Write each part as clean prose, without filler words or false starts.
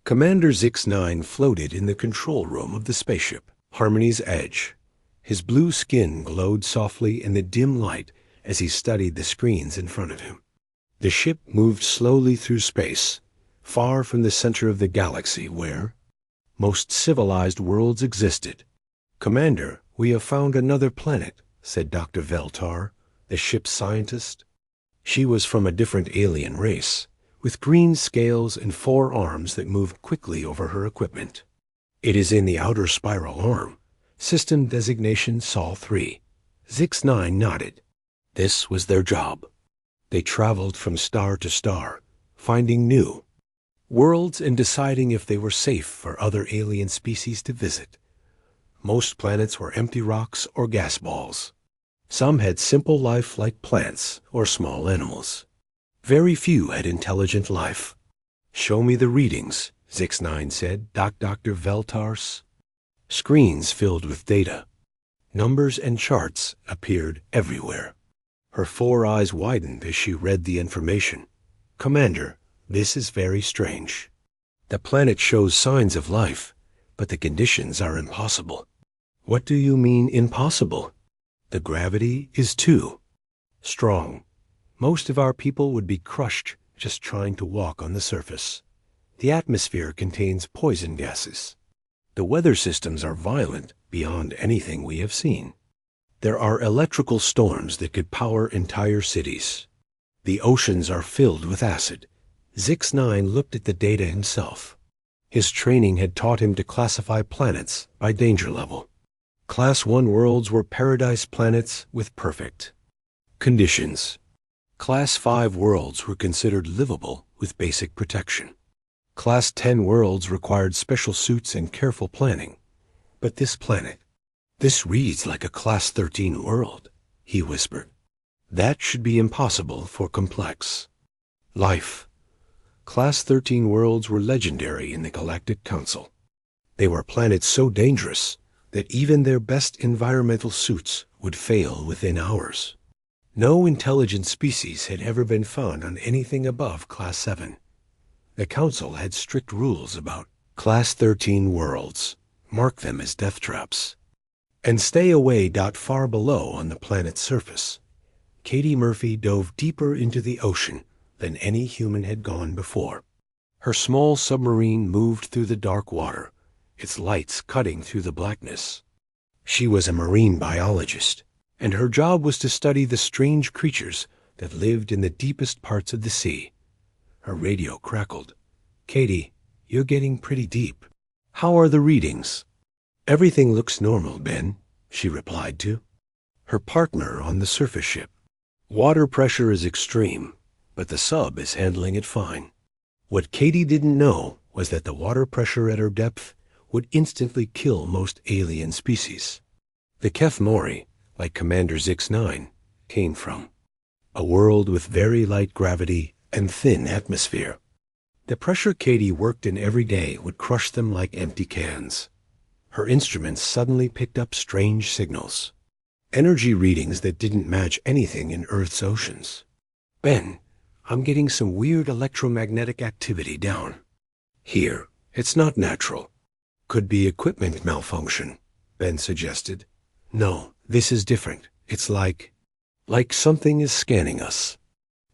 Commander Zix-9 floated in the control room of the spaceship, Harmony's Edge. His blue skin glowed softly in the dim light as he studied the screens in front of him. The ship moved slowly through space, far from the center of the galaxy where most civilized worlds existed. "Commander, we have found another planet," said Dr. Veltar, the ship's scientist. She was from a different alien race, with green scales and 4 arms that moved quickly over her equipment. "It is in the outer spiral arm. System designation Sol 3. Zix-9 nodded. This was their job. They traveled from star to star, finding new worlds and deciding if they were safe for other alien species to visit. Most planets were empty rocks or gas balls. Some had simple life like plants or small animals. Very few had intelligent life. "Show me the readings," Zix-9 said. Dr. Veltar's screens filled with data. Numbers and charts appeared everywhere. Her 4 eyes widened as she read the information. "Commander, this is very strange. The planet shows signs of life, but the conditions are impossible." "What do you mean impossible?" "The gravity is too strong. Most of our people would be crushed just trying to walk on the surface. The atmosphere contains poison gases. The weather systems are violent beyond anything we have seen. There are electrical storms that could power entire cities. The oceans are filled with acid." Zix-9 looked at the data himself. His training had taught him to classify planets by danger level. Class 1 worlds were paradise planets with perfect conditions. Class 5 worlds were considered livable with basic protection. Class 10 worlds required special suits and careful planning. But this planet, "This reads like a Class 13 world," he whispered. "That should be impossible for complex life." Class 13 worlds were legendary in the Galactic Council. They were planets so dangerous that even their best environmental suits would fail within hours. No intelligent species had ever been found on anything above Class 7. The Council had strict rules about Class 13 worlds. Mark them as death traps and stay away. Far below on the planet's surface, Katie Murphy dove deeper into the ocean than any human had gone before. Her small submarine moved through the dark water, its lights cutting through the blackness. She was a marine biologist, and her job was to study the strange creatures that lived in the deepest parts of the sea. Her radio crackled. "Katie, you're getting pretty deep. How are the readings?" "Everything looks normal, Ben," she replied to her partner on the surface ship. "Water pressure is extreme, but the sub is handling it fine." What Katie didn't know was that the water pressure at her depth would instantly kill most alien species. The Kef Mori, like Commander Zix-9, came from a world with very light gravity and thin atmosphere. The pressure Katie worked in every day would crush them like empty cans. Her instruments suddenly picked up strange signals, energy readings that didn't match anything in Earth's oceans. "Ben, I'm getting some weird electromagnetic activity down here. It's not natural." "Could be equipment malfunction," Ben suggested. "No, this is different. It's like something is scanning us."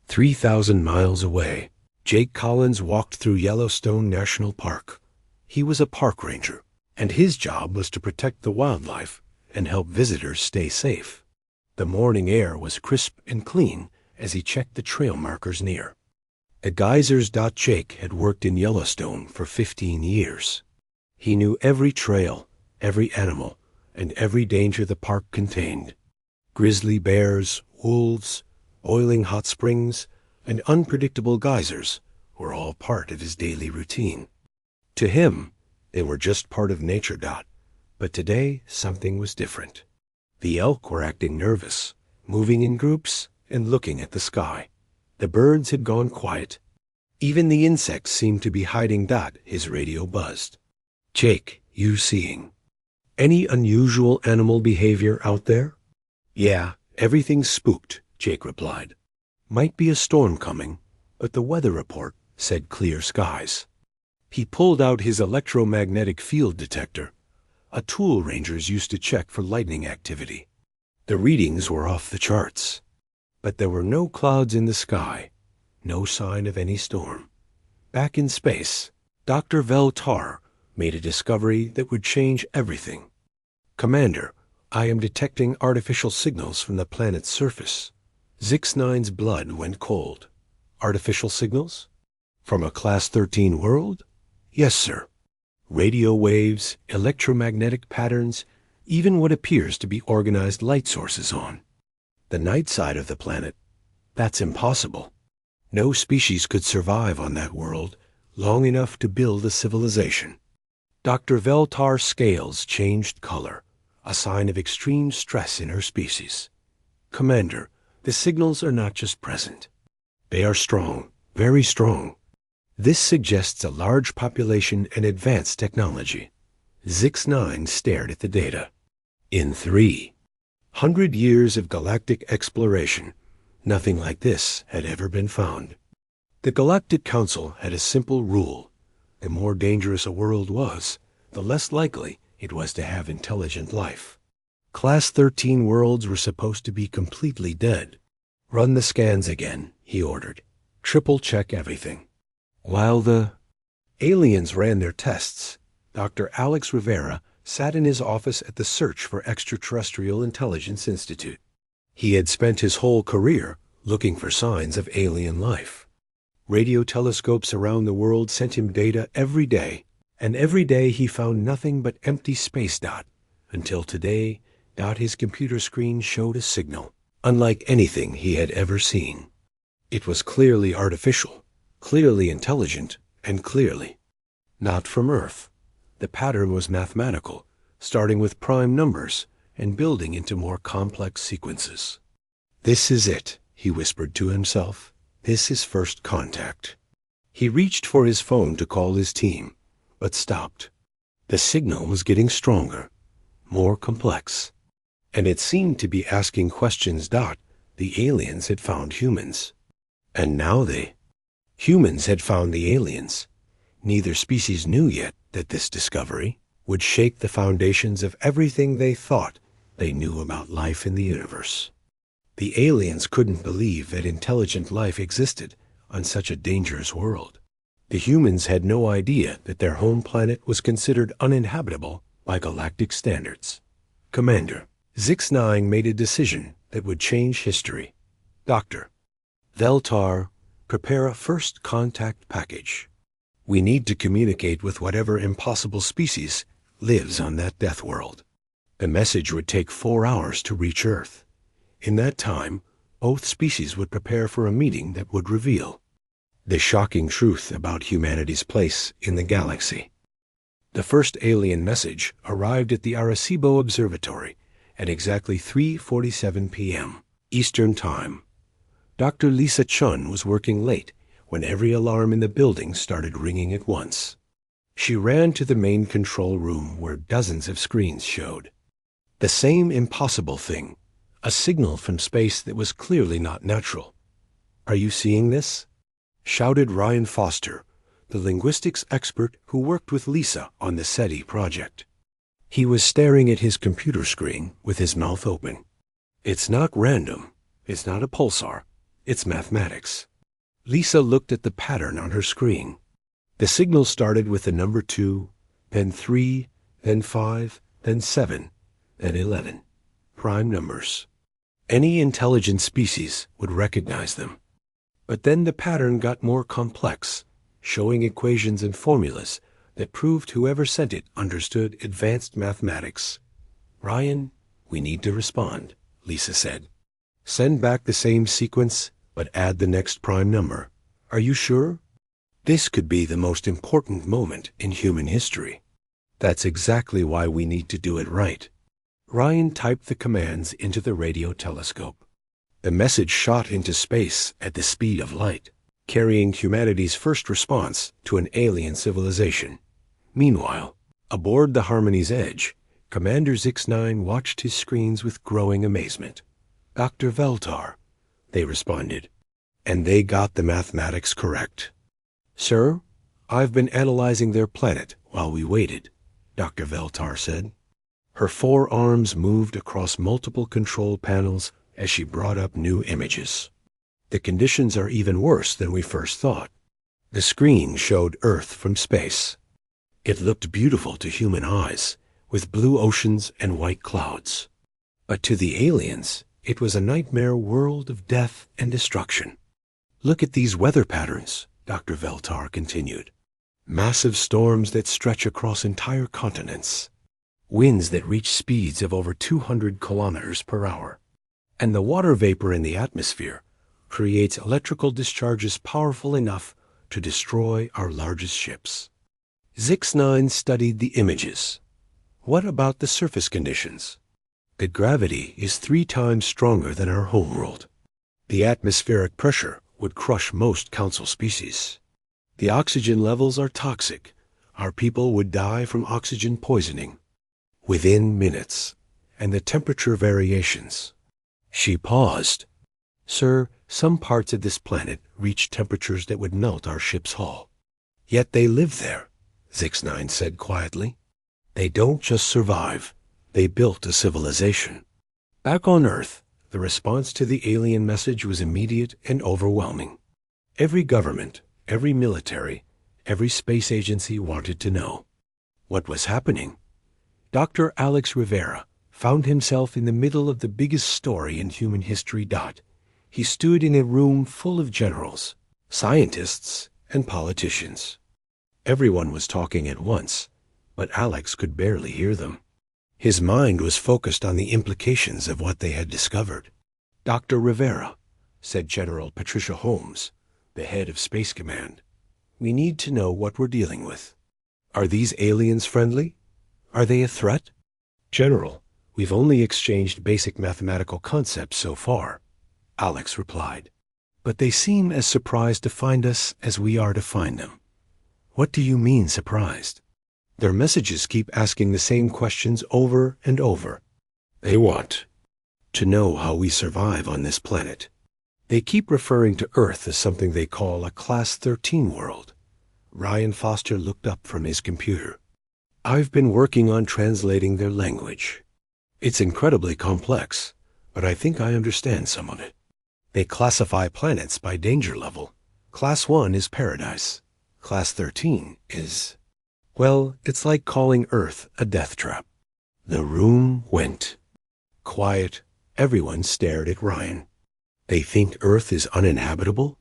3,000 miles away, Jake Collins walked through Yellowstone National Park. He was a park ranger, and his job was to protect the wildlife and help visitors stay safe. The morning air was crisp and clean as he checked the trail markers near. The geysers. Jake had worked in Yellowstone for 15 years. He knew every trail, every animal, and every danger the park contained. Grizzly bears, wolves, boiling hot springs, and unpredictable geysers were all part of his daily routine. To him, they were just part of nature. But today, something was different. The elk were acting nervous, moving in groups and looking at the sky. The birds had gone quiet. Even the insects seemed to be hiding. His radio buzzed. "Jake, you seeing any unusual animal behavior out there?" "Yeah, everything's spooked," Jake replied. "Might be a storm coming, but the weather report said clear skies." He pulled out his electromagnetic field detector, a tool rangers used to check for lightning activity. The readings were off the charts, but there were no clouds in the sky, no sign of any storm. Back in space, Dr. Veltar made a discovery that would change everything. "Commander, I am detecting artificial signals from the planet's surface." Zix-9's blood went cold. "Artificial signals? From a Class 13 world?" "Yes, sir. Radio waves, electromagnetic patterns, even what appears to be organized light sources on the night side of the planet. That's impossible. No species could survive on that world long enough to build a civilization." Dr. Veltar's scales changed color, a sign of extreme stress in her species. "Commander, the signals are not just present. They are strong, very strong. This suggests a large population and advanced technology." Zix-9 stared at the data. In 300 years of galactic exploration, nothing like this had ever been found. The Galactic Council had a simple rule. The more dangerous a world was, the less likely it was to have intelligent life. Class 13 worlds were supposed to be completely dead. "Run the scans again," he ordered. "Triple-check everything." While the aliens ran their tests, Dr. Alex Rivera sat in his office at the Search for Extraterrestrial Intelligence Institute. He had spent his whole career looking for signs of alien life. Radio telescopes around the world sent him data every day, and every day he found nothing but empty space dot, until today, his computer screen showed a signal, unlike anything he had ever seen. It was clearly artificial, clearly intelligent, and clearly not from Earth. The pattern was mathematical, starting with prime numbers and building into more complex sequences. "This is it," he whispered to himself. "This is first contact." He reached for his phone to call his team, but stopped. The signal was getting stronger, more complex, and it seemed to be asking questions. The aliens had found humans, and now humans had found the aliens. Neither species knew yet that this discovery would shake the foundations of everything they thought they knew about life in the universe. The aliens couldn't believe that intelligent life existed on such a dangerous world. The humans had no idea that their home planet was considered uninhabitable by galactic standards. "Commander, Zix-9 made a decision that would change history. Dr. Veltar, prepare a first contact package. We need to communicate with whatever impossible species lives on that Deathworld. The message would take 4 hours to reach Earth. In that time, both species would prepare for a meeting that would reveal the shocking truth about humanity's place in the galaxy." The first alien message arrived at the Arecibo Observatory at exactly 3:47 p.m. Eastern Time. Dr. Lisa Chun was working late when every alarm in the building started ringing at once. She ran to the main control room where dozens of screens showed the same impossible thing, a signal from space that was clearly not natural. "Are you seeing this?" shouted Ryan Foster, the linguistics expert who worked with Lisa on the SETI project. He was staring at his computer screen with his mouth open. "It's not random. It's not a pulsar. It's mathematics." Lisa looked at the pattern on her screen. The signal started with the number 2, then 3, then 5, then 7, then 11. Prime numbers. Any intelligent species would recognize them. But then the pattern got more complex, showing equations and formulas that proved whoever sent it understood advanced mathematics. "Ryan, we need to respond," Lisa said. "Send back the same sequence, but add the next prime number. Are you sure? This could be the most important moment in human history. That's exactly why we need to do it right." Ryan typed the commands into the radio telescope. The message shot into space at the speed of light, carrying humanity's first response to an alien civilization. Meanwhile, aboard the Harmony's Edge, Commander Zix-9 watched his screens with growing amazement. "Dr. Veltar," they responded, and they got the mathematics correct. "Sir, I've been analyzing their planet while we waited, Dr. Veltar said. Her forearms moved across multiple control panels as she brought up new images. The conditions are even worse than we first thought. The screen showed Earth from space. It looked beautiful to human eyes, with blue oceans and white clouds. But to the aliens, it was a nightmare world of death and destruction. Look at these weather patterns, Dr. Veltar continued. Massive storms that stretch across entire continents. Winds that reach speeds of over 200 kilometers per hour. And the water vapor in the atmosphere creates electrical discharges powerful enough to destroy our largest ships. Zix-9 studied the images. What about the surface conditions? The gravity is 3 times stronger than our homeworld. The atmospheric pressure would crush most council species. The oxygen levels are toxic. Our people would die from oxygen poisoning within minutes. And the temperature variations. She paused. Sir, some parts of this planet reach temperatures that would melt our ship's hull. Yet they live there, Zix-9 said quietly. They don't just survive. They built a civilization. Back on Earth, the response to the alien message was immediate and overwhelming. Every government, every military, every space agency wanted to know what was happening. Dr. Alex Rivera found himself in the middle of the biggest story in human history. He stood in a room full of generals, scientists, and politicians. Everyone was talking at once, but Alex could barely hear them. His mind was focused on the implications of what they had discovered. Dr. Rivera, said General Patricia Holmes, the head of Space Command, we need to know what we're dealing with. Are these aliens friendly? Are they a threat? General, we've only exchanged basic mathematical concepts so far, Alex replied. But they seem as surprised to find us as we are to find them. What do you mean surprised? Their messages keep asking the same questions over and over. They want to know how we survive on this planet. They keep referring to Earth as something they call a Class 13 world. Ryan Foster looked up from his computer. I've been working on translating their language. It's incredibly complex, but I think I understand some of it. They classify planets by danger level. Class 1 is paradise. Class 13 is... well, it's like calling Earth a death trap. The room went quiet. Everyone stared at Ryan. They think Earth is uninhabitable?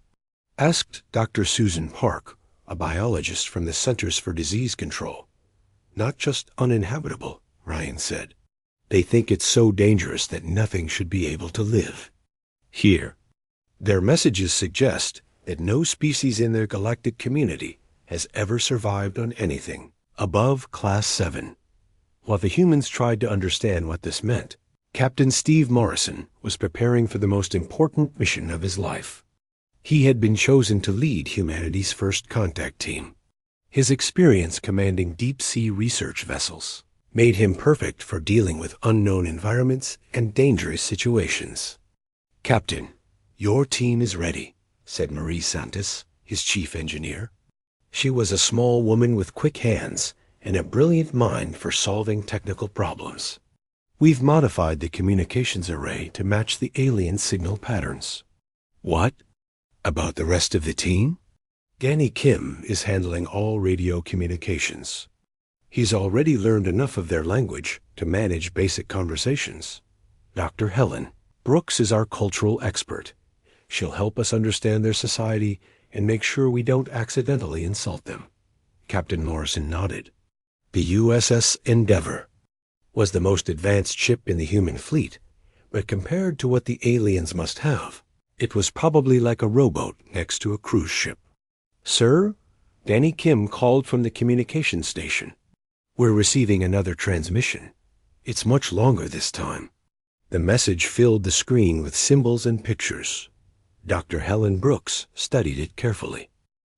Asked Dr. Susan Park, a biologist from the Centers for Disease Control. Not just uninhabitable, Ryan said. They think it's so dangerous that nothing should be able to live here. Their messages suggest that no species in their galactic community has ever survived on anything above Class 7. While the humans tried to understand what this meant, Captain Steve Morrison was preparing for the most important mission of his life. He had been chosen to lead humanity's first contact team. His experience commanding deep-sea research vessels made him perfect for dealing with unknown environments and dangerous situations. Captain, your team is ready, said Marie Santos, his chief engineer. She was a small woman with quick hands and a brilliant mind for solving technical problems. We've modified the communications array to match the alien signal patterns. What? About the rest of the team? Danny Kim is handling all radio communications. He's already learned enough of their language to manage basic conversations. Dr. Helen Brooks is our cultural expert. She'll help us understand their society and make sure we don't accidentally insult them. Captain Morrison nodded. The USS Endeavour was the most advanced ship in the human fleet, but compared to what the aliens must have, it was probably like a rowboat next to a cruise ship. Sir, Danny Kim called from the communication station. We're receiving another transmission. It's much longer this time. The message filled the screen with symbols and pictures. Dr. Helen Brooks studied it carefully.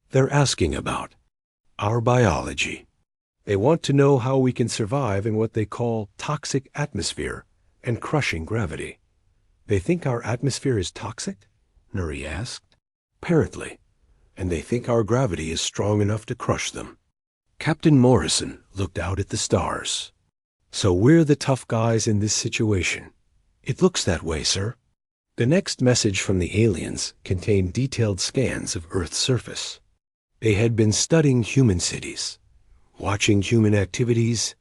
They're asking about our biology. They want to know how we can survive in what they call toxic atmosphere and crushing gravity. They think our atmosphere is toxic? Nuri asked. Apparently. and they think our gravity is strong enough to crush them. Captain Morrison looked out at the stars. So we're the tough guys in this situation. It looks that way, sir. The next message from the aliens contained detailed scans of Earth's surface. They had been studying human cities, watching human activities,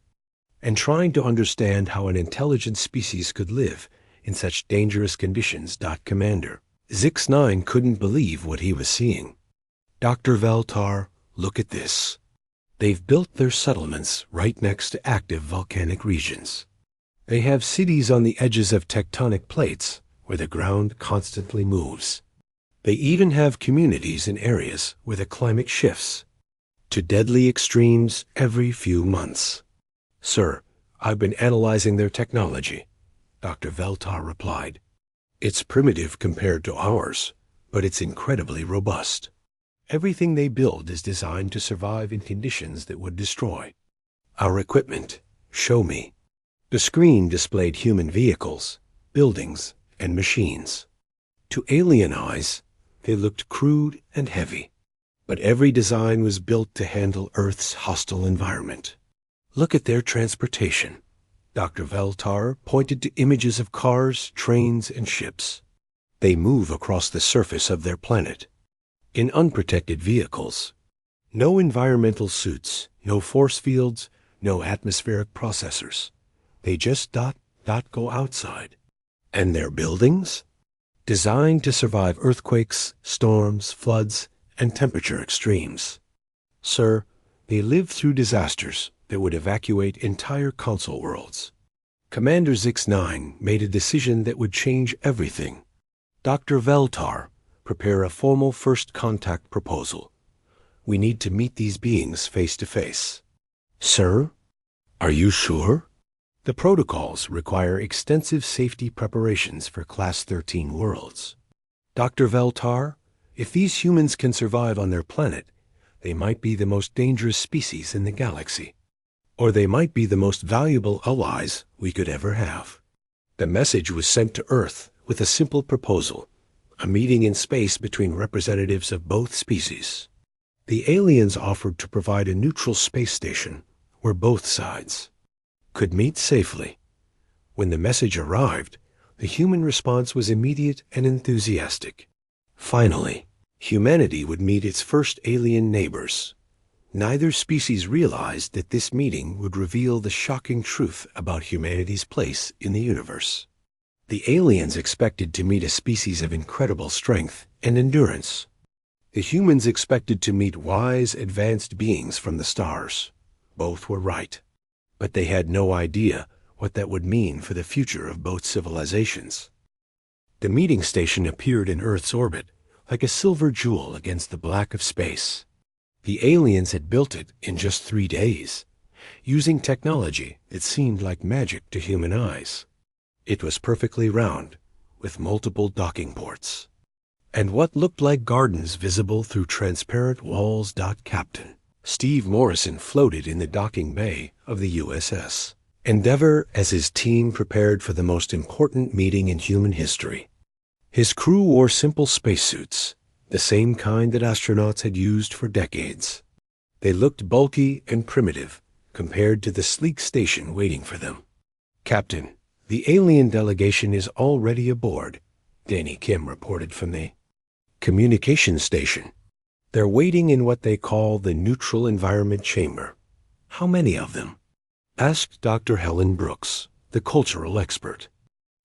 and trying to understand how an intelligent species could live in such dangerous conditions. Commander Zix-9 couldn't believe what he was seeing. Dr. Veltar, look at this. They've built their settlements right next to active volcanic regions. They have cities on the edges of tectonic plates where the ground constantly moves. They even have communities in areas where the climate shifts to deadly extremes every few months. Sir, I've been analyzing their technology, Dr. Veltar replied. It's primitive compared to ours, but it's incredibly robust. Everything they build is designed to survive in conditions that would destroy our equipment. Show me. The screen displayed human vehicles, buildings, and machines. To alien eyes, they looked crude and heavy, but every design was built to handle Earth's hostile environment. Look at their transportation. Dr. Veltar pointed to images of cars, trains, and ships. They move across the surface of their planet in unprotected vehicles. No environmental suits, no force fields, no atmospheric processors. They just go outside. And their buildings? Designed to survive earthquakes, storms, floods, and temperature extremes. Sir, they live through disasters that would evacuate entire console worlds. Commander Zix-9 made a decision that would change everything. Dr. Veltar, prepare a formal first contact proposal. We need to meet these beings face to face. Sir, are you sure? The protocols require extensive safety preparations for Class 13 worlds. Dr. Veltar, if these humans can survive on their planet, they might be the most dangerous species in the galaxy. Or they might be the most valuable allies we could ever have. The message was sent to Earth with a simple proposal, a meeting in space between representatives of both species. The aliens offered to provide a neutral space station where both sides could meet safely. When the message arrived, the human response was immediate and enthusiastic. Finally, humanity would meet its first alien neighbors. Neither species realized that this meeting would reveal the shocking truth about humanity's place in the universe. The aliens expected to meet a species of incredible strength and endurance. The humans expected to meet wise, advanced beings from the stars. Both were right. But they had no idea what that would mean for the future of both civilizations. The meeting station appeared in Earth's orbit like a silver jewel against the black of space. The aliens had built it in just 3 days, using technology that seemed like magic to human eyes. It was perfectly round, with multiple docking ports, and what looked like gardens visible through transparent walls. Captain Steve Morrison floated in the docking bay of the USS Endeavour as his team prepared for the most important meeting in human history. His crew wore simple spacesuits, the same kind that astronauts had used for decades. They looked bulky and primitive compared to the sleek station waiting for them. Captain, the alien delegation is already aboard, Danny Kim reported from the communications station. They're waiting in what they call the neutral environment chamber. How many of them? Asked Dr. Helen Brooks, the cultural expert.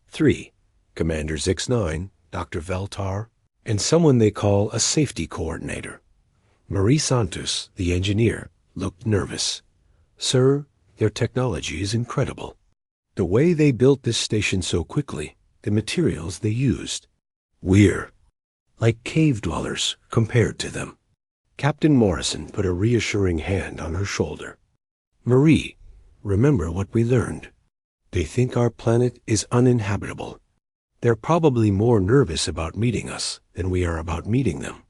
3, Commander Zix-9, Dr. Veltar, and someone they call a safety coordinator. Marie Santos, the engineer, looked nervous. Sir, their technology is incredible. The way they built this station so quickly, the materials they used. We're like cave dwellers compared to them. Captain Morrison put a reassuring hand on her shoulder. Marie, remember what we learned. They think our planet is uninhabitable. They're probably more nervous about meeting us than we are about meeting them.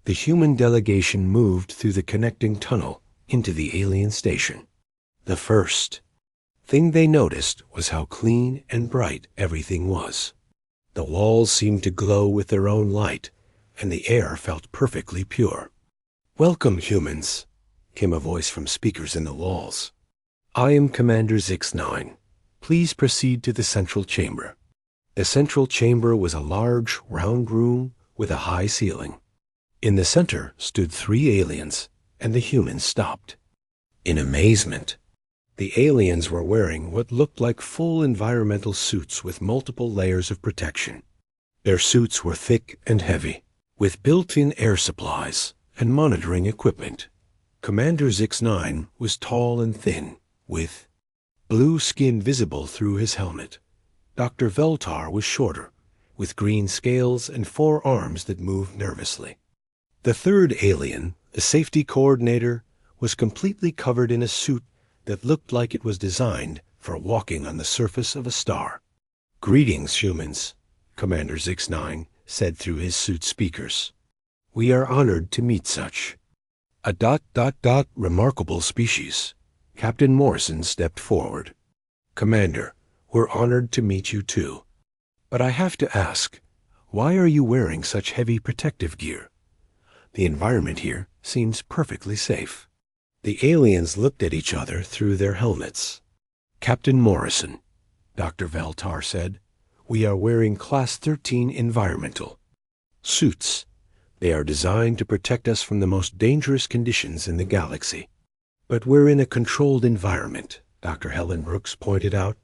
The human delegation moved through the connecting tunnel into the alien station. The first thing they noticed was how clean and bright everything was. The walls seemed to glow with their own light, and the air felt perfectly pure. "Welcome, humans," came a voice from speakers in the walls. "I am Commander Zix-9. Please proceed to the central chamber." The central chamber was a large, round room with a high ceiling. In the center stood 3 aliens, and the humans stopped. In amazement, the aliens were wearing what looked like full environmental suits with multiple layers of protection. Their suits were thick and heavy, with built-in air supplies and monitoring equipment. Commander Zix-9 was tall and thin, with blue skin visible through his helmet. Dr. Veltar was shorter, with green scales and 4 arms that moved nervously. The third alien, the safety coordinator, was completely covered in a suit that looked like it was designed for walking on the surface of a star. "Greetings, humans," Commander Zix-9 said through his suit speakers. "We are honored to meet such a ... remarkable species." Captain Morrison stepped forward. "Commander, we're honored to meet you too. But I have to ask, why are you wearing such heavy protective gear? The environment here seems perfectly safe." The aliens looked at each other through their helmets. "Captain Morrison," Dr. Veltar said, "we are wearing Class 13 environmental suits. They are designed to protect us from the most dangerous conditions in the galaxy. But we're in a controlled environment," Dr. Helen Brooks pointed out.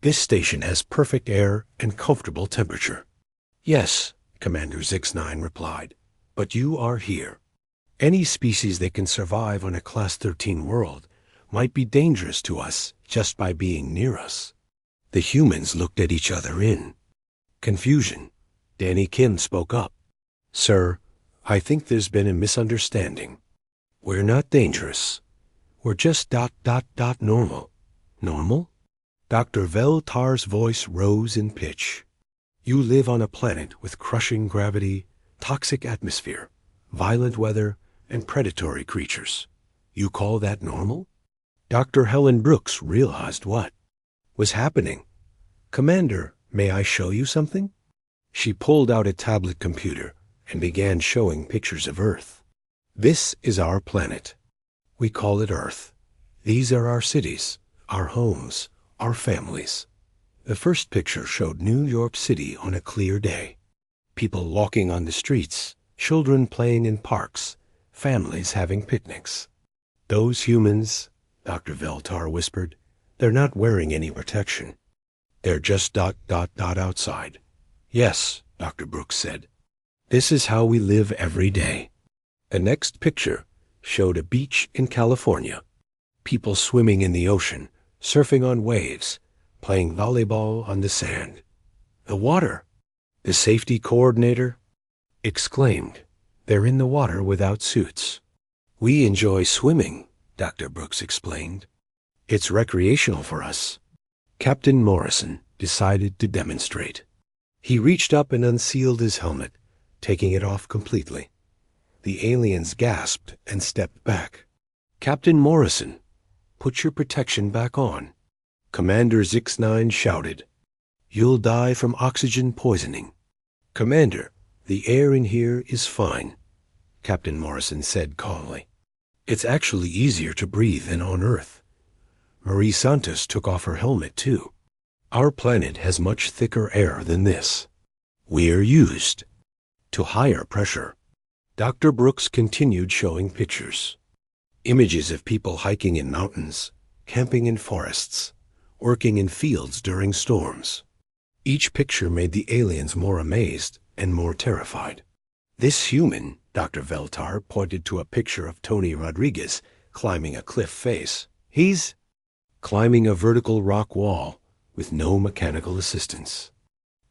"This station has perfect air and comfortable temperature." "Yes," Commander Zix-9 replied, "but you are here. Any species that can survive on a Class 13 world might be dangerous to us just by being near us." The humans looked at each other in confusion. Danny Kim spoke up. "Sir, I think there's been a misunderstanding. We're not dangerous. We're just ... normal." "Normal?" Dr. Veltar's voice rose in pitch. "You live on a planet with crushing gravity, toxic atmosphere, violent weather, and predatory creatures. You call that normal?" Dr. Helen Brooks realized what was happening. "Commander, may I show you something?" She pulled out a tablet computer and began showing pictures of Earth. "This is our planet. We call it Earth. These are our cities, our homes, our families." The first picture showed New York City on a clear day. People walking on the streets, children playing in parks, families having picnics. "Those humans," Dr. Veltar whispered, "they're not wearing any protection. They're just ... outside." "Yes," Dr. Brooks said. "This is how we live every day." The next picture showed a beach in California. People swimming in the ocean, surfing on waves, playing volleyball on the sand. "The water!" the safety coordinator exclaimed. "They're in the water without suits." "We enjoy swimming," Dr. Brooks explained. "It's recreational for us." Captain Morrison decided to demonstrate. He reached up and unsealed his helmet, taking it off completely. The aliens gasped and stepped back. "Captain Morrison, put your protection back on." Commander Zix-9 shouted, "You'll die from oxygen poisoning." "Commander, the air in here is fine," Captain Morrison said calmly. "It's actually easier to breathe than on Earth." Marie Santos took off her helmet too. "Our planet has much thicker air than this. We're used to higher pressure." Dr. Brooks continued showing pictures. Images of people hiking in mountains, camping in forests, working in fields during storms. Each picture made the aliens more amazed and more terrified. "This human," Dr. Veltar pointed to a picture of Tony Rodriguez climbing a cliff face. "He's climbing a vertical rock wall with no mechanical assistance.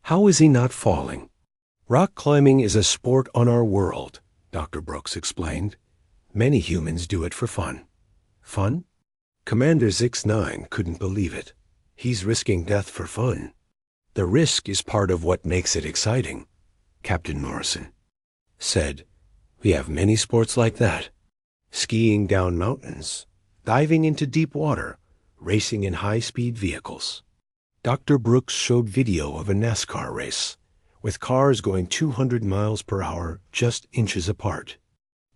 How is he not falling?" "Rock climbing is a sport on our world," Dr. Brooks explained. "Many humans do it for fun." "Fun?" Commander Zix-9 couldn't believe it. He's risking death for fun. "The risk is part of what makes it exciting," Captain Morrison said. "We have many sports like that. Skiing down mountains, diving into deep water, racing in high-speed vehicles." Dr. Brooks showed video of a NASCAR race, with cars going 200 miles per hour just inches apart.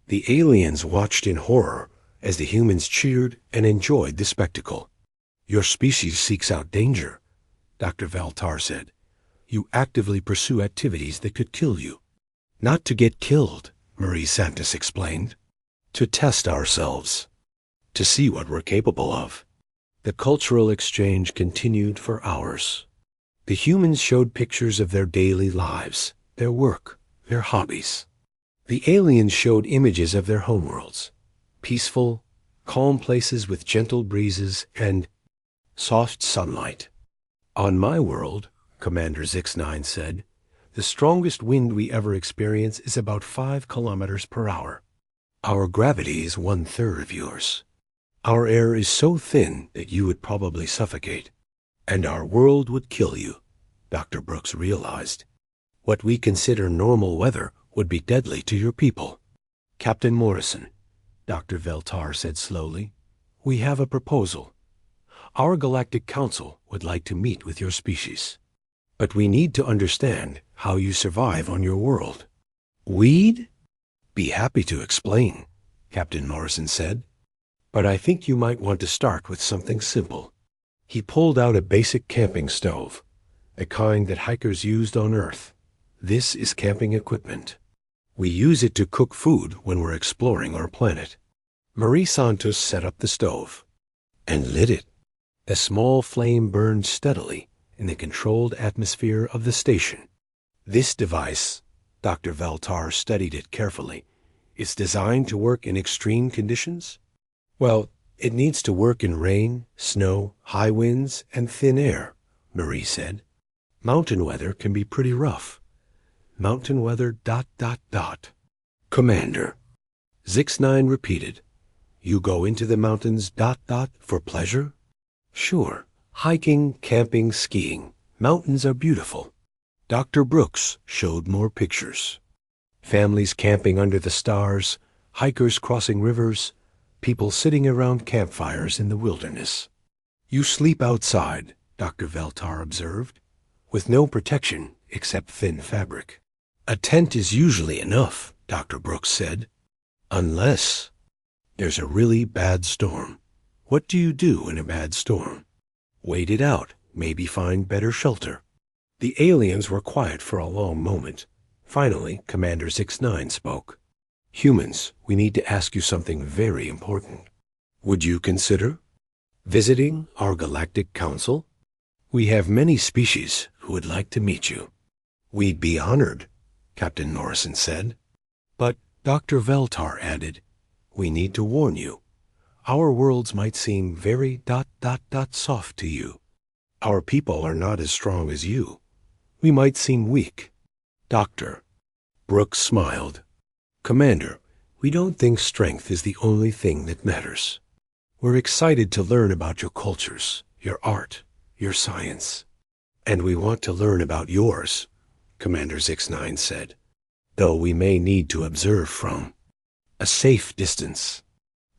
The aliens watched in horror as the humans cheered and enjoyed the spectacle. "Your species seeks out danger," Dr. Valtar said. "You actively pursue activities that could kill you." "Not to get killed," Marie Santos explained. "To test ourselves. To see what we're capable of." The cultural exchange continued for hours. The humans showed pictures of their daily lives, their work, their hobbies. The aliens showed images of their homeworlds, peaceful, calm places with gentle breezes and soft sunlight. "On my world," Commander Zix9 said, "the strongest wind we ever experience is about 5 kilometers per hour. Our gravity is 1/3 of yours. Our air is so thin that you would probably suffocate. And our world would kill you," Dr. Brooks realized. "What we consider normal weather would be deadly to your people." "Captain Morrison," Dr. Veltar said slowly, "we have a proposal. Our Galactic Council would like to meet with your species. But we need to understand how you survive on your world." "We'd be happy to explain," Captain Morrison said. "But I think you might want to start with something simple." He pulled out a basic camping stove, a kind that hikers used on Earth. "This is camping equipment. We use it to cook food when we're exploring our planet." Marie Santos set up the stove and lit it. A small flame burned steadily in the controlled atmosphere of the station. "This device," Dr. Valtar studied it carefully, "is designed to work in extreme conditions?" "Well, it needs to work in rain, snow, high winds, and thin air," Marie said. "Mountain weather can be pretty rough. Mountain weather ... "Commander," Zix9 repeated, "you go into the mountains ... for pleasure?" "Sure. Hiking, camping, skiing. Mountains are beautiful." Dr. Brooks showed more pictures. Families camping under the stars, hikers crossing rivers, people sitting around campfires in the wilderness. "You sleep outside," Dr. Veltar observed, "with no protection except thin fabric." "A tent is usually enough," Dr. Brooks said. "Unless there's a really bad storm." "What do you do in a bad storm?" "Wait it out, maybe find better shelter." The aliens were quiet for a long moment. Finally, Commander Zix9 spoke. "Humans, we need to ask you something very important. Would you consider visiting our Galactic Council? We have many species who would like to meet you." "We'd be honored," Captain Morrison said. "But," Dr. Veltar added, "we need to warn you. Our worlds might seem very ... soft to you. Our people are not as strong as you. We might seem weak." Dr. Brooks smiled. "Commander, we don't think strength is the only thing that matters. We're excited to learn about your cultures, your art, your science. And we want to learn about yours," Commander Zix9 said, "though we may need to observe from a safe distance."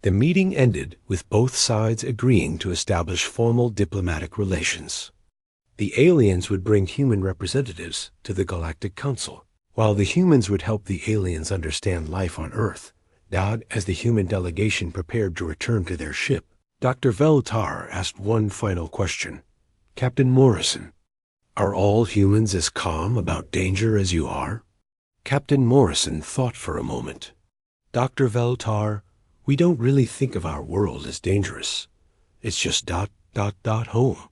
The meeting ended with both sides agreeing to establish formal diplomatic relations. The aliens would bring human representatives to the Galactic Council, while the humans would help the aliens understand life on Earth. As the human delegation prepared to return to their ship, Dr. Veltar asked one final question. "Captain Morrison, are all humans as calm about danger as you are?" Captain Morrison thought for a moment. "Dr. Veltar, we don't really think of our world as dangerous. It's just ... home."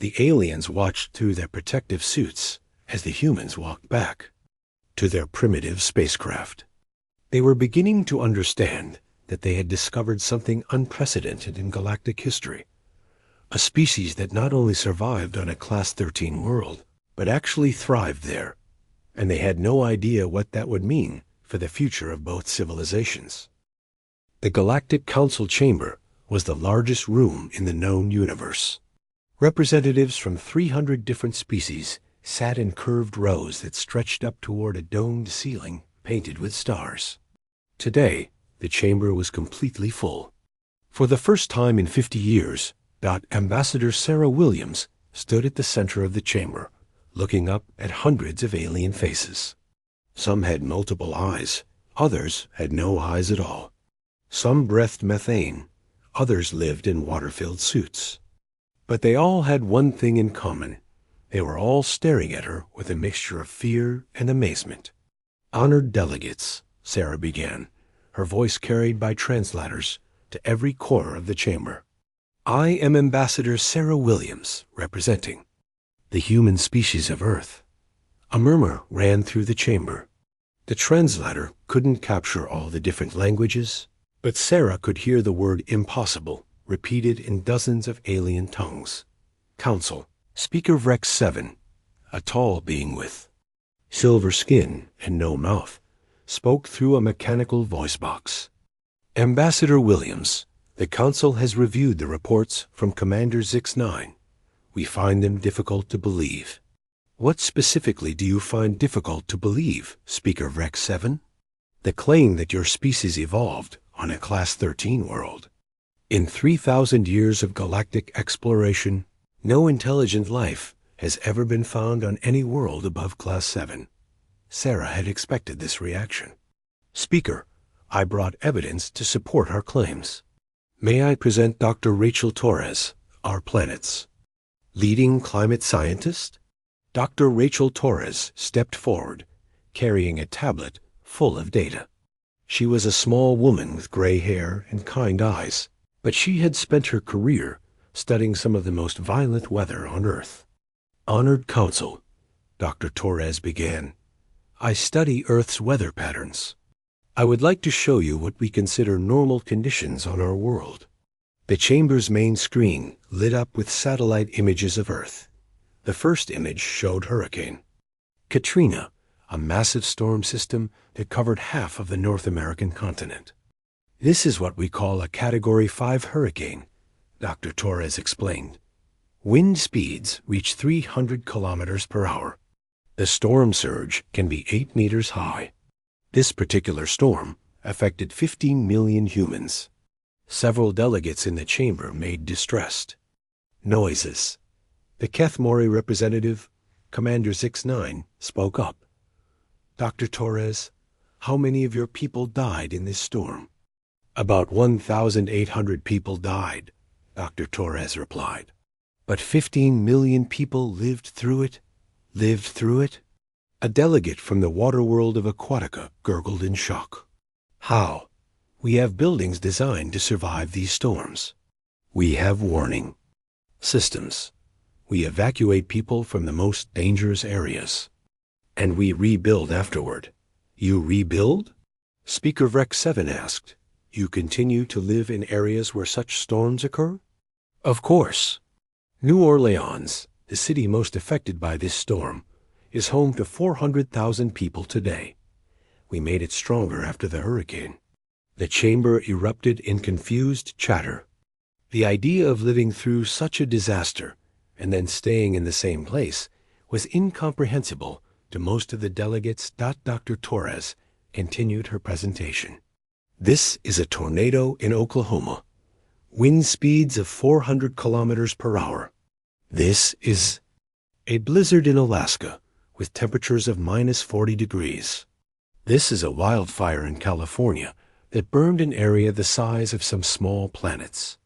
The aliens watched through their protective suits as the humans walked back to their primitive spacecraft. They were beginning to understand that they had discovered something unprecedented in galactic history. A species that not only survived on a Class 13 world, but actually thrived there, and they had no idea what that would mean for the future of both civilizations. The Galactic Council chamber was the largest room in the known universe. Representatives from 300 different species sat in curved rows that stretched up toward a domed ceiling painted with stars. Today, the chamber was completely full. For the first time in 50 years, Ambassador Sarah Williams stood at the center of the chamber, looking up at hundreds of alien faces. Some had multiple eyes, others had no eyes at all. Some breathed methane, others lived in water-filled suits. But they all had one thing in common. They were all staring at her with a mixture of fear and amazement. "Honored delegates," Sarah began, her voice carried by translators to every corner of the chamber. "I am Ambassador Sarah Williams, representing the human species of Earth." A murmur ran through the chamber. The translator couldn't capture all the different languages, but Sarah could hear the word impossible repeated in dozens of alien tongues. Council. Speaker Rex 7, a tall being with silver skin and no mouth, spoke through a mechanical voice box. "Ambassador Williams, the Council has reviewed the reports from Commander Zix-9. We find them difficult to believe." "What specifically do you find difficult to believe, Speaker Rex 7? "The claim that your species evolved on a Class 13 world. In 3,000 years of galactic exploration, no intelligent life has ever been found on any world above Class 7. Sarah had expected this reaction. "Speaker, I brought evidence to support our claims. May I present Dr. Rachel Torres, our planet's leading climate scientist?" Dr. Rachel Torres stepped forward, carrying a tablet full of data. She was a small woman with gray hair and kind eyes, but she had spent her career studying some of the most violent weather on Earth. "Honored Council," Dr. Torres began, "I study Earth's weather patterns. I would like to show you what we consider normal conditions on our world." The chamber's main screen lit up with satellite images of Earth. The first image showed Hurricane Katrina, a massive storm system that covered half of the North American continent. "This is what we call a Category 5 hurricane," Dr. Torres explained. "Wind speeds reach 300 kilometers per hour. The storm surge can be 8 meters high. This particular storm affected 15 million humans." Several delegates in the chamber made distressed noises. The Kethmori representative, Commander Zix-9, spoke up. "Dr. Torres, how many of your people died in this storm?" "About 1,800 people died," Dr. Torres replied. "But 15 million people lived through it? Lived through it?" A delegate from the water world of Aquatica gurgled in shock. "How? We have buildings designed to survive these storms. We have warning systems. We evacuate people from the most dangerous areas. And we rebuild afterward." "You rebuild?" Speaker Rex 7 asked. "You continue to live in areas where such storms occur?" "Of course. New Orleans, the city most affected by this storm, is home to 400,000 people today. We made it stronger after the hurricane." The chamber erupted in confused chatter. The idea of living through such a disaster and then staying in the same place was incomprehensible to most of the delegates. Dr. Torres continued her presentation. "This is a tornado in Oklahoma. Wind speeds of 400 kilometers per hour. This is a blizzard in Alaska with temperatures of minus 40 degrees. This is a wildfire in California that burned an area the size of some small planets."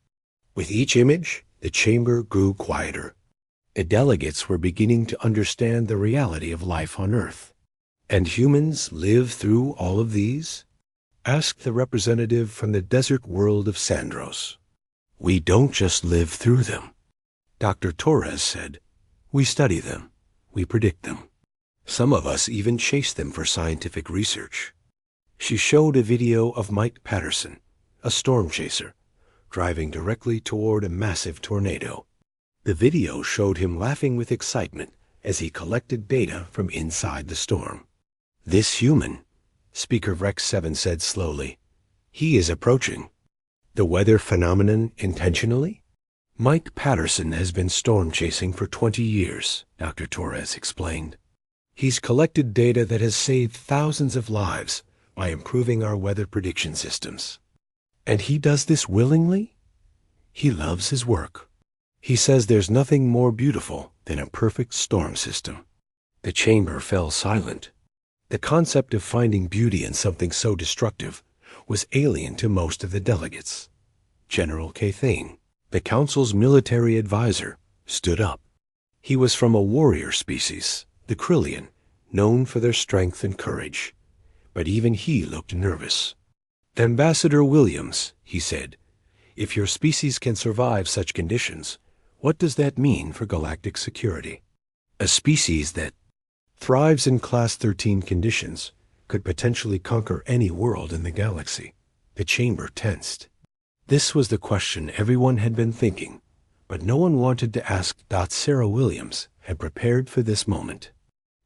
With each image, the chamber grew quieter. The delegates were beginning to understand the reality of life on Earth. "And humans live through all of these?" asked the representative from the desert world of Sandros. "We don't just live through them," Dr. Torres said. "We study them. We predict them. Some of us even chase them for scientific research." She showed a video of Mike Patterson, a storm chaser, driving directly toward a massive tornado. The video showed him laughing with excitement as he collected data from inside the storm. "This human," Speaker Rex 7 said slowly, "he is approaching the weather phenomenon intentionally?" "Mike Patterson has been storm chasing for 20 years, Dr. Torres explained. He's collected data that has saved thousands of lives by improving our weather prediction systems. And he does this willingly? He loves his work. He says there's nothing more beautiful than a perfect storm system." The chamber fell silent. The concept of finding beauty in something so destructive was alien to most of the delegates. General Cathane, the council's military advisor, stood up. He was from a warrior species, the Krillian, known for their strength and courage. But even he looked nervous. "Ambassador Williams," he said, "if your species can survive such conditions, what does that mean for galactic security? A species that thrives in Class 13 conditions could potentially conquer any world in the galaxy." The chamber tensed. This was the question everyone had been thinking, but no one wanted to ask. Sarah Williams had prepared for this moment.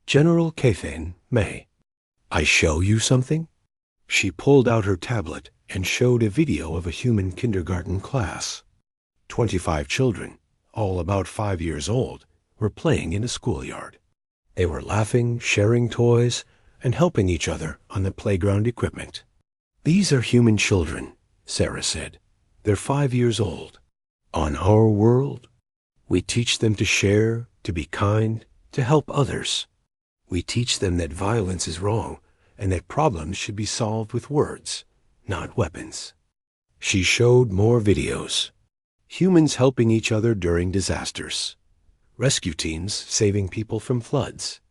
"General Cathane, may I show you something?" She pulled out her tablet and showed a video of a human kindergarten class. 25 children, all about 5 years old, were playing in a schoolyard. They were laughing, sharing toys, and helping each other on the playground equipment. "These are human children," Sarah said. "They're 5 years old. On our world, we teach them to share, to be kind, to help others. We teach them that violence is wrong and that problems should be solved with words, not weapons." She showed more videos. Humans helping each other during disasters. Rescue teams saving people from floods.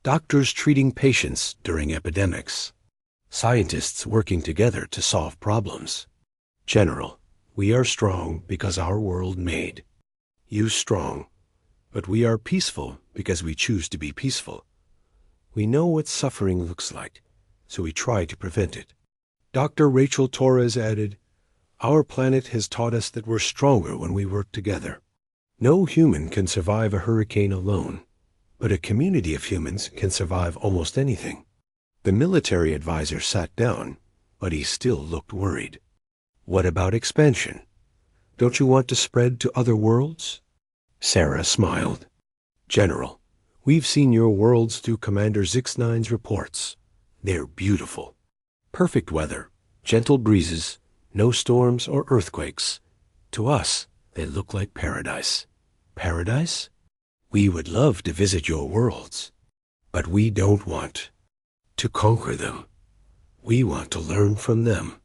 Doctors treating patients during epidemics. Scientists working together to solve problems. "General, we are strong because our world made you strong, but we are peaceful because we choose to be peaceful. We know what suffering looks like, so we try to prevent it." Dr. Rachel Torres added, "Our planet has taught us that we're stronger when we work together. No human can survive a hurricane alone, but a community of humans can survive almost anything." The military advisor sat down, but he still looked worried. "What about expansion? Don't you want to spread to other worlds?" Sarah smiled. "General, we've seen your worlds through Commander Zix9's reports. They're beautiful. Perfect weather, gentle breezes, no storms or earthquakes. To us, they look like paradise." "Paradise? We would love to visit your worlds, but we don't want to conquer them. We want to learn from them."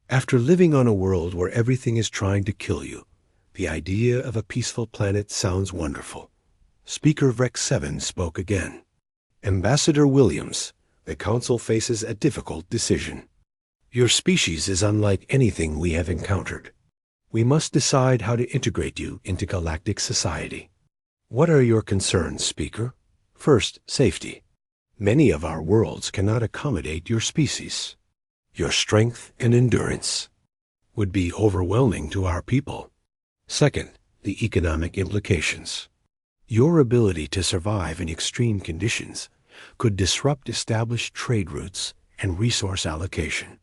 After living on a world where everything is trying to kill you, the idea of a peaceful planet sounds wonderful. Speaker Rex 7 spoke again. "Ambassador Williams, the Council faces a difficult decision. Your species is unlike anything we have encountered. We must decide how to integrate you into galactic society. What are your concerns, Speaker? First, safety. Many of our worlds cannot accommodate your species. Your strength and endurance would be overwhelming to our people. Second, the economic implications. Your ability to survive in extreme conditions could disrupt established trade routes and resource allocation."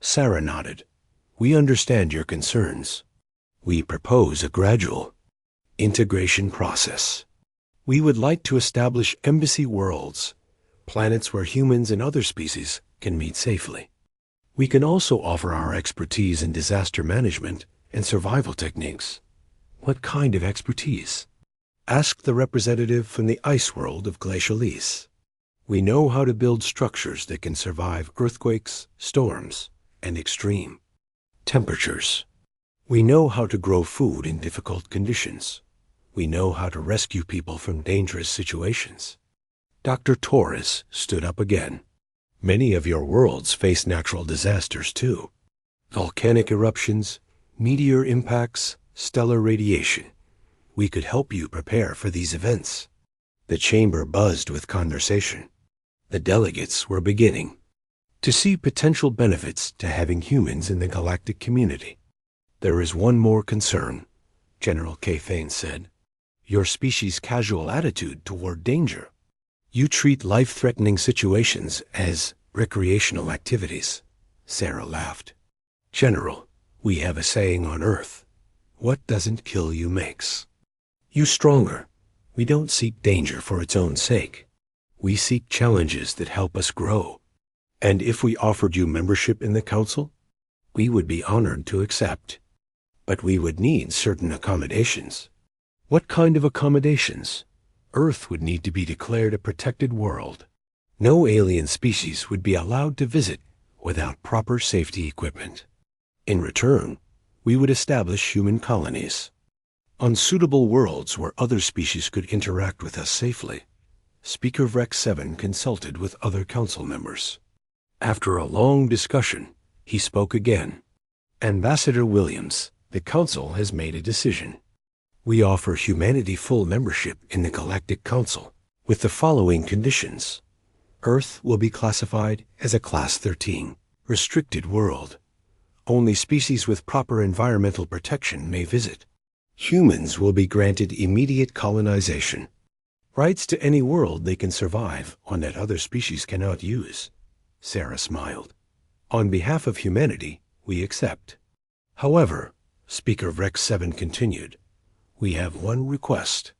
Sarah nodded. "We understand your concerns. We propose a gradual integration process. We would like to establish embassy worlds, planets where humans and other species can meet safely. We can also offer our expertise in disaster management and survival techniques." "What kind of expertise?" "Ask the representative from the ice world of Glacialise. We know how to build structures that can survive earthquakes, storms, and extreme temperatures. We know how to grow food in difficult conditions. We know how to rescue people from dangerous situations." Dr. Torres stood up again. "Many of your worlds face natural disasters too. Volcanic eruptions, meteor impacts, stellar radiation. We could help you prepare for these events." The chamber buzzed with conversation. The delegates were beginning to see potential benefits to having humans in the galactic community. "There is one more concern," General Cathane said. "Your species' casual attitude toward danger. You treat life-threatening situations as recreational activities." Sarah laughed. "General, we have a saying on Earth, 'What doesn't kill you makes you stronger.' We don't seek danger for its own sake. We seek challenges that help us grow. And if we offered you membership in the Council, we would be honored to accept. But we would need certain accommodations." "What kind of accommodations?" Earth would need to be declared a protected world. No alien species would be allowed to visit without proper safety equipment. In return, we would establish human colonies on suitable worlds where other species could interact with us safely. Speaker Rex 7 consulted with other council members. After a long discussion, he spoke again. Ambassador Williams, the council has made a decision. We offer humanity full membership in the Galactic Council with the following conditions. Earth will be classified as a Class 13, restricted world. Only species with proper environmental protection may visit. Humans will be granted immediate colonization. Rights to any world they can survive on that other species cannot use. Sarah smiled. On behalf of humanity, we accept. However, Speaker Rex 7 continued, we have one request.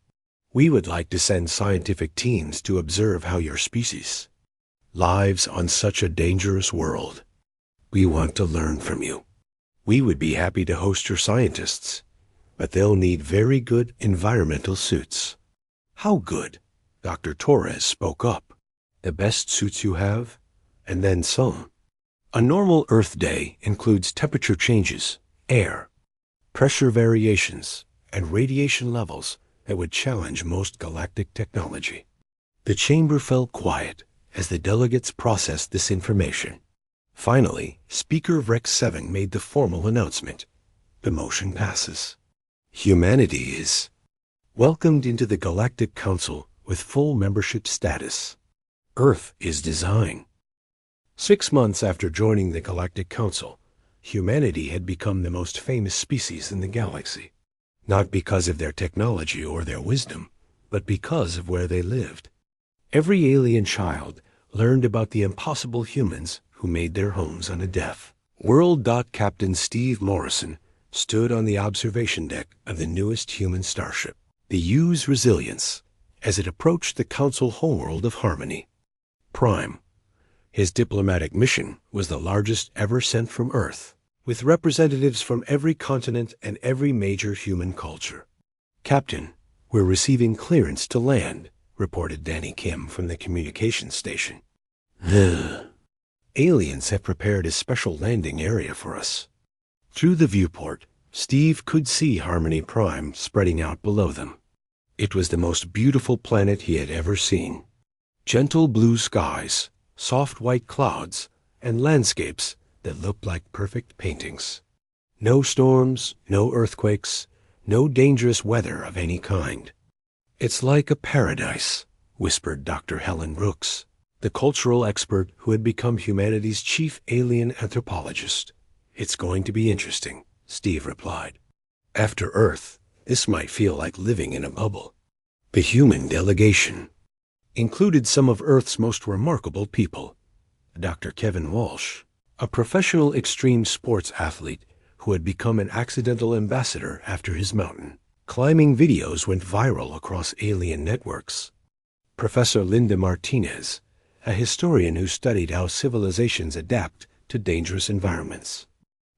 We would like to send scientific teams to observe how your species lives on such a dangerous world. We want to learn from you. We would be happy to host your scientists, but they'll need very good environmental suits. How good? Dr. Torres spoke up. The best suits you have, and then some. A normal Earth day includes temperature changes, air, pressure variations, and radiation levels that would challenge most galactic technology. The chamber fell quiet as the delegates processed this information. Finally, Speaker Rex 7 made the formal announcement. The motion passes. Humanity is welcomed into the Galactic Council with full membership status. Earth is design. 6 months after joining the Galactic Council, humanity had become the most famous species in the galaxy, not because of their technology or their wisdom, but because of where they lived. Every alien child learned about the impossible humans who made their homes on a death. World. Captain Steve Morrison stood on the observation deck of the newest human starship, the U's Resilience, as it approached the Council homeworld of Harmony Prime. His diplomatic mission was the largest ever sent from Earth, with representatives from every continent and every major human culture. Captain, we're receiving clearance to land, reported Danny Kim from the communications station. The aliens have prepared a special landing area for us. Through the viewport, Steve could see Harmony Prime spreading out below them. It was the most beautiful planet he had ever seen. Gentle blue skies, soft white clouds, and landscapes that looked like perfect paintings. No storms, no earthquakes, no dangerous weather of any kind. It's like a paradise, whispered Dr. Helen Brooks, the cultural expert who had become humanity's chief alien anthropologist. It's going to be interesting, Steve replied. After Earth, this might feel like living in a bubble. The human delegation included some of Earth's most remarkable people. Dr. Kevin Walsh, a professional extreme sports athlete who had become an accidental ambassador after his mountain climbing videos went viral across alien networks. Professor Linda Martinez, a historian who studied how civilizations adapt to dangerous environments.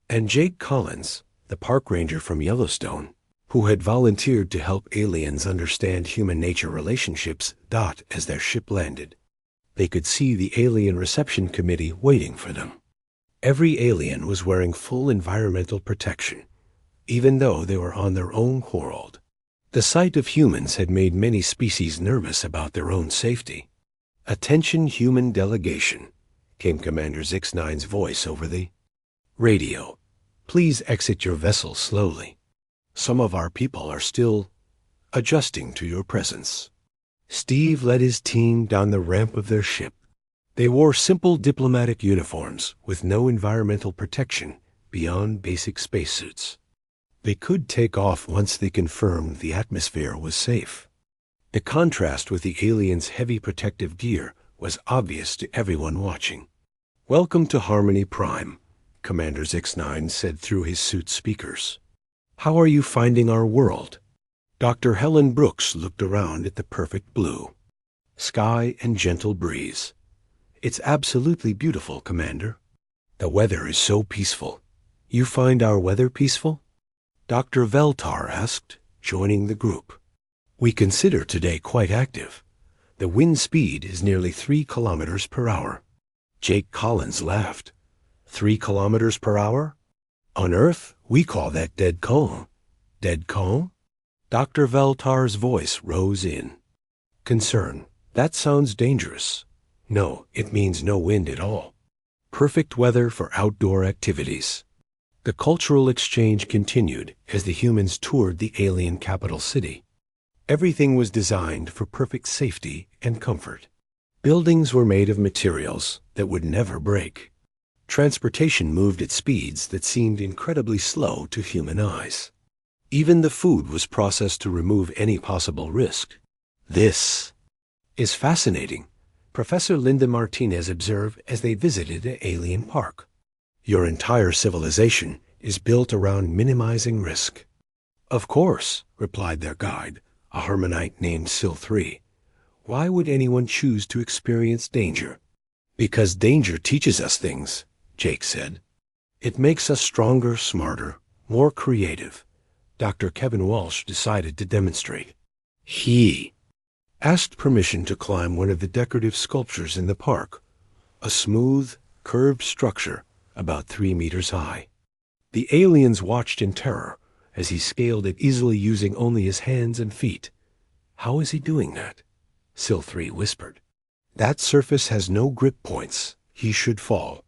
And Jake Collins, the park ranger from Yellowstone, who had volunteered to help aliens understand human-nature relationships as their ship landed. They could see the alien reception committee waiting for them. Every alien was wearing full environmental protection, even though they were on their own world. The sight of humans had made many species nervous about their own safety. "Attention, human delegation," came Commander Zix-9's voice over the radio. "Please exit your vessel slowly. Some of our people are still adjusting to your presence." Steve led his team down the ramp of their ship. They wore simple diplomatic uniforms with no environmental protection beyond basic spacesuits. They could take off once they confirmed the atmosphere was safe. The contrast with the aliens' heavy protective gear was obvious to everyone watching. "Welcome to Harmony Prime," Commander Zix-9 said through his suit speakers. "How are you finding our world?" Dr. Helen Brooks looked around at the perfect blue sky and gentle breeze. "It's absolutely beautiful, Commander. The weather is so peaceful. You find our weather peaceful?" Dr. Veltar asked, joining the group. We consider today quite active. The wind speed is nearly 3 kilometers per hour. Jake Collins laughed. 3 kilometers per hour? On Earth, we call that dead calm. Dead calm? Dr. Veltar's voice rose in concern. That sounds dangerous. No, it means no wind at all. Perfect weather for outdoor activities. The cultural exchange continued as the humans toured the alien capital city. Everything was designed for perfect safety and comfort. Buildings were made of materials that would never break. Transportation moved at speeds that seemed incredibly slow to human eyes. Even the food was processed to remove any possible risk. This is fascinating, Professor Linda Martinez observed as they visited an alien park. Your entire civilization is built around minimizing risk. Of course, replied their guide, a Hermanite named Sil-3. Why would anyone choose to experience danger? Because danger teaches us things, Jake said. It makes us stronger, smarter, more creative. Dr. Kevin Walsh decided to demonstrate. He asked permission to climb one of the decorative sculptures in the park, a smooth, curved structure about 3 meters high. The aliens watched in terror as he scaled it easily using only his hands and feet. How is he doing that? Sil-3 whispered. That surface has no grip points. He should fall.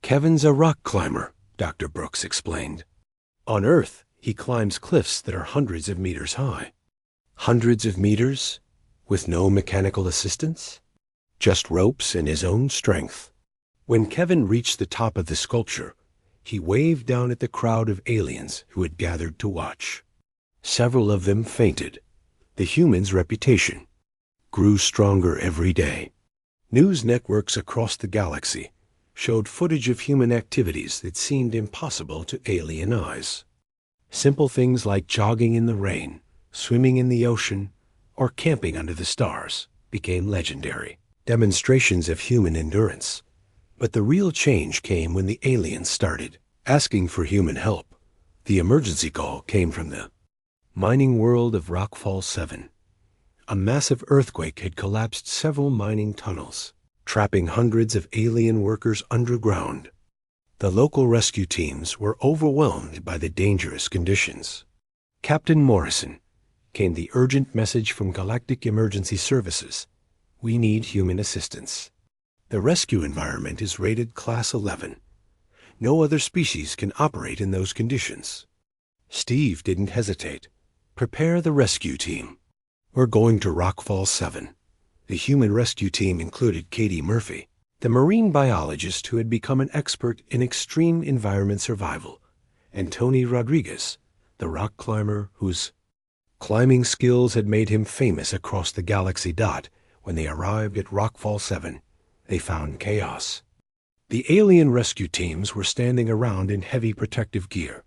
Kevin's a rock climber, Dr. Brooks explained. On Earth, he climbs cliffs that are hundreds of meters high. Hundreds of meters? With no mechanical assistance? Just ropes and his own strength. When Kevin reached the top of the sculpture, he waved down at the crowd of aliens who had gathered to watch. Several of them fainted. The humans' reputation grew stronger every day. News networks across the galaxy showed footage of human activities that seemed impossible to alien eyes. Simple things like jogging in the rain, swimming in the ocean, or camping under the stars became legendary demonstrations of human endurance. But the real change came when the aliens started asking for human help. The emergency call came from the mining world of Rockfall 7. A massive earthquake had collapsed several mining tunnels, trapping hundreds of alien workers underground. The local rescue teams were overwhelmed by the dangerous conditions. Captain Morrison, came the urgent message from Galactic Emergency Services. We need human assistance. The rescue environment is rated Class 11. No other species can operate in those conditions. Steve didn't hesitate. Prepare the rescue team. We're going to Rockfall 7. The human rescue team included Katie Murphy, the marine biologist who had become an expert in extreme environment survival, and Tony Rodriguez, the rock climber whose climbing skills had made him famous across the galaxy. When they arrived at Rockfall 7, they found chaos. The alien rescue teams were standing around in heavy protective gear,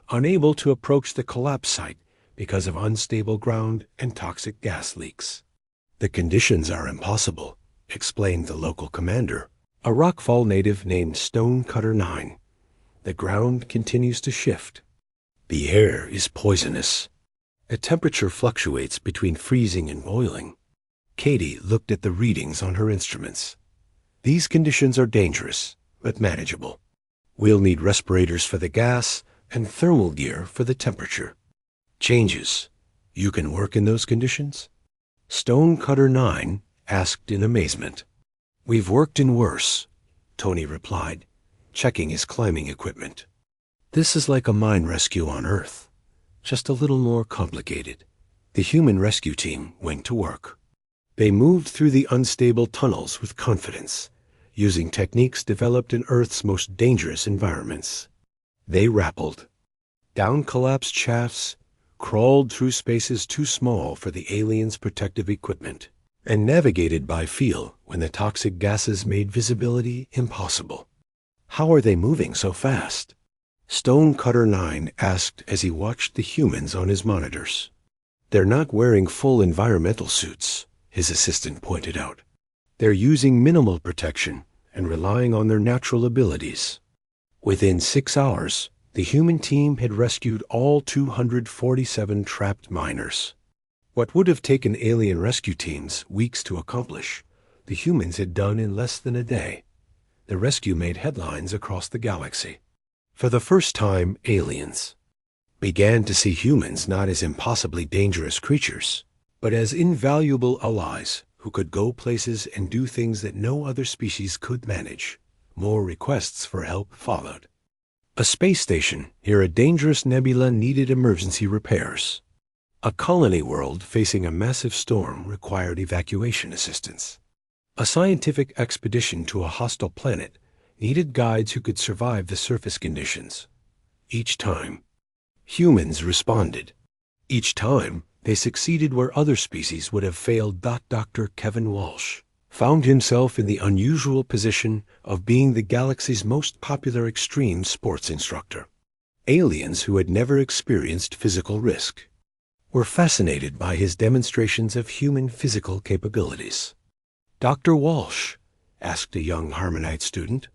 unable to approach the collapse site because of unstable ground and toxic gas leaks. The conditions are impossible, explained the local commander, a Rockfall native named Stonecutter 9. The ground continues to shift. The air is poisonous. The temperature fluctuates between freezing and boiling. Katie looked at the readings on her instruments. These conditions are dangerous, but manageable. We'll need respirators for the gas and thermal gear for the temperature changes. You can work in those conditions? Stonecutter 9 asked in amazement. We've worked in worse, Tony replied, checking his climbing equipment. This is like a mine rescue on Earth, just a little more complicated. The human rescue team went to work. They moved through the unstable tunnels with confidence, using techniques developed in Earth's most dangerous environments. They rappelled down collapsed shafts, crawled through spaces too small for the aliens' protective equipment, and navigated by feel when the toxic gases made visibility impossible. How are they moving so fast? Stonecutter 9 asked as he watched the humans on his monitors. They're not wearing full environmental suits, his assistant pointed out. They're using minimal protection and relying on their natural abilities. Within 6 hours, the human team had rescued all 247 trapped miners. What would have taken alien rescue teams weeks to accomplish, the humans had done in less than a day. The rescue made headlines across the galaxy. For the first time, aliens began to see humans not as impossibly dangerous creatures, but as invaluable allies who could go places and do things that no other species could manage. More requests for help followed. A space station near a dangerous nebula needed emergency repairs. A colony world facing a massive storm required evacuation assistance. A scientific expedition to a hostile planet needed guides who could survive the surface conditions. Each time, humans responded. Each time, they succeeded where other species would have failed. Dr. Kevin Walsh found himself in the unusual position of being the galaxy's most popular extreme sports instructor. Aliens who had never experienced physical risk were fascinated by his demonstrations of human physical capabilities. Dr. Walsh asked a young Harmonite student,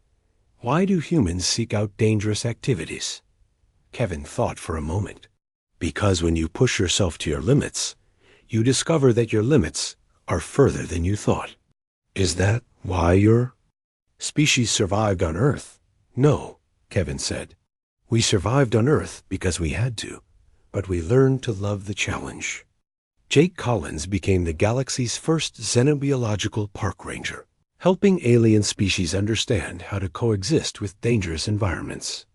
"Why do humans seek out dangerous activities?" Kevin thought for a moment. Because when you push yourself to your limits, you discover that your limits are further than you thought. Is that why your species survived on Earth? No, Kevin said. We survived on Earth because we had to, but we learned to love the challenge. Jake Collins became the galaxy's first xenobiological park ranger, helping alien species understand how to coexist with dangerous environments.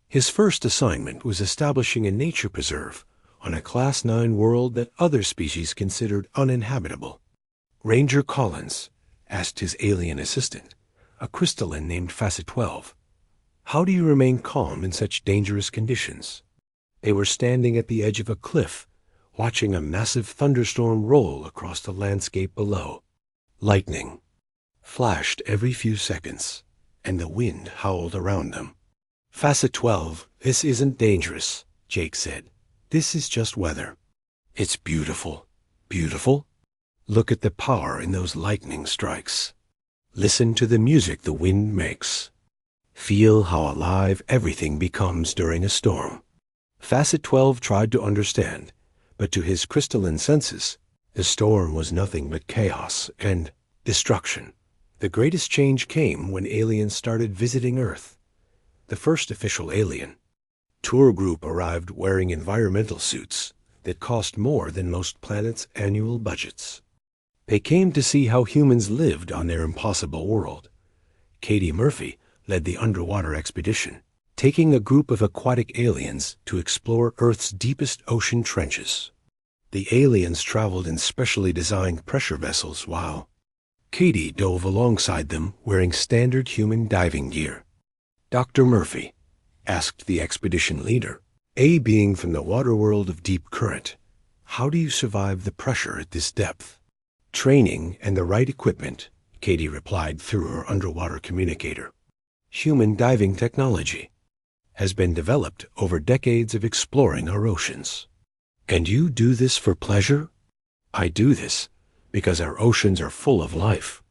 His first assignment was establishing a nature preserve on a Class 9 world that other species considered uninhabitable. Ranger Collins asked his alien assistant, a crystalline named Facet 12, "How do you remain calm in such dangerous conditions?" They were standing at the edge of a cliff, watching a massive thunderstorm roll across the landscape below. Lightning flashed every few seconds, and the wind howled around them. "Facet 12, this isn't dangerous," Jake said. "This is just weather." "It's beautiful." "Beautiful? Look at the power in those lightning strikes. Listen to the music the wind makes. Feel how alive everything becomes during a storm." Facet 12 tried to understand, but to his crystalline senses, the storm was nothing but chaos and destruction. The greatest change came when aliens started visiting Earth. The first official alien tour group arrived wearing environmental suits that cost more than most planets' annual budgets. They came to see how humans lived on their impossible world. Katie Murphy led the underwater expedition, taking a group of aquatic aliens to explore Earth's deepest ocean trenches. The aliens traveled in specially designed pressure vessels while Katie dove alongside them wearing standard human diving gear. "Dr. Murphy," asked the expedition leader, "A being from the water world of deep current, how do you survive the pressure at this depth?" "Training and the right equipment," Katie replied through her underwater communicator. "Human diving technology has been developed over decades of exploring our oceans." "And you do this for pleasure?" "I do this because our oceans are full of life.